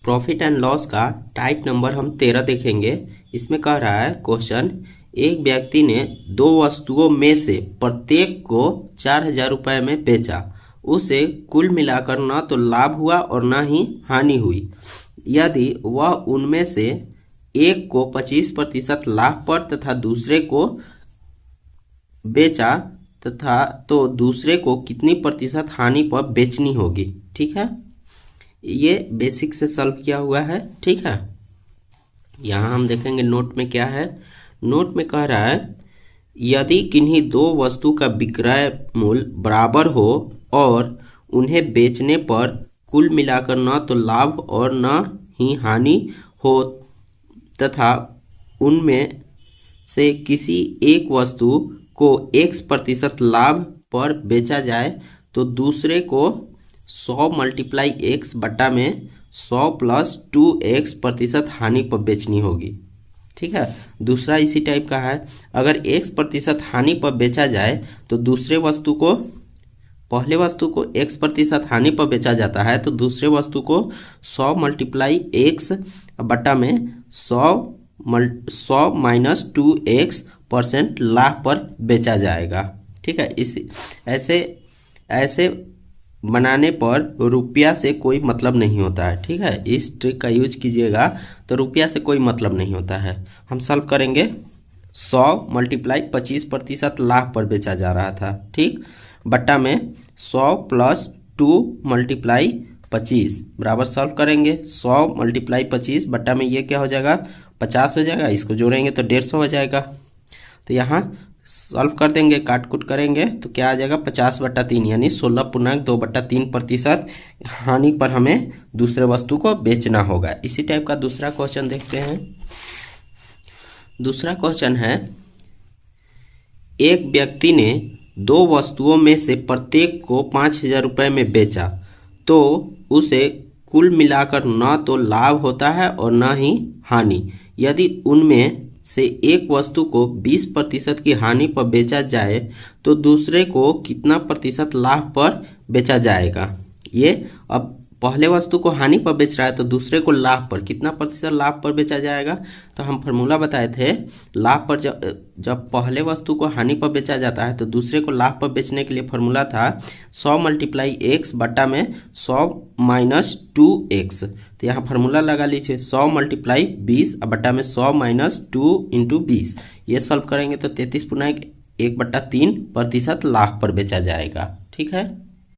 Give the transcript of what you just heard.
Profit and loss का type number हम 13 देखेंगे। इसमें कह रहा है क्वेश्चन, एक व्यक्ति ने दो वस्तुओं में से प्रत्येक को 4,000 रुपये में बेचा। उसे कुल मिलाकर न तो लाभ हुआ और न ही हानि हुई। यदि वह उनमें से एक को 25% लाभ पर तथा दूसरे को बेचा तथा तो दूसरे को कितनी प्रतिशत हानि पर बेचनी होगी। ठीक है, ये बेसिक से सॉल्व किया हुआ है। ठीक है, यहाँ हम देखेंगे नोट में क्या है। नोट में कह रहा है, यदि किन्हीं दो वस्तु का विक्रय मूल्य बराबर हो और उन्हें बेचने पर कुल मिलाकर न तो लाभ और न ही हानि हो तथा उनमें से किसी एक वस्तु को x% लाभ पर बेचा जाए तो दूसरे को 100 × x बटा में 100 + 2x% हानि पर बेचनी होगी। ठीक है, दूसरा इसी टाइप का है। अगर x% हानि पर बेचा जाए तो दूसरे वस्तु को, पहले वस्तु को x% हानि पर बेचा जाता है तो दूसरे वस्तु को 100 × x बटा में 100 - 2x% लाभ पर बेचा जाएगा। ठीक है, इस ऐसे बनाने पर रुपया से कोई मतलब नहीं होता है। ठीक है, इस ट्रिक का यूज कीजिएगा तो रुपया से कोई मतलब नहीं होता है। हम सॉल्व करेंगे। 100 × 25% लाभ पर बेचा जा रहा था, ठीक, बट्टा में 100 + 2 × 25 बराबर सॉल्व करेंगे। 100 × 25 बट्टा में ये क्या हो जाएगा, 50 हो जाएगा। इसको जोड़ेंगे तो 150 हो जाएगा। तो यहाँ सॉल्व कर देंगे, काट कुट करेंगे तो क्या आ जाएगा, 50/3 यानी 16.2/3% हानि पर हमें दूसरे वस्तु को बेचना होगा। इसी टाइप का दूसरा क्वेश्चन देखते हैं। दूसरा क्वेश्चन है, एक व्यक्ति ने दो वस्तुओं में से प्रत्येक को 5,000 रुपये में बेचा तो उसे कुल मिलाकर न तो लाभ होता है और न ही हानि। यदि उनमें से एक वस्तु को 20% की हानि पर बेचा जाए तो दूसरे को कितना प्रतिशत लाभ पर बेचा जाएगा। ये अब पहले वस्तु को हानि पर बेच रहा है तो दूसरे को लाभ पर, कितना प्रतिशत लाभ पर बेचा जाएगा। तो हम फार्मूला बताए थे, लाभ पर जब पहले वस्तु को हानि पर बेचा जाता है तो दूसरे को लाभ पर बेचने के लिए फार्मूला था 100 × x बटा में 100 - 2x। तो यहाँ फार्मूला लगा लीजिए, 100 × 20 बटा में 100 - 2 × 20। ये सॉल्व करेंगे तो 33 × 1/3% लाभ पर बेचा जाएगा। ठीक है।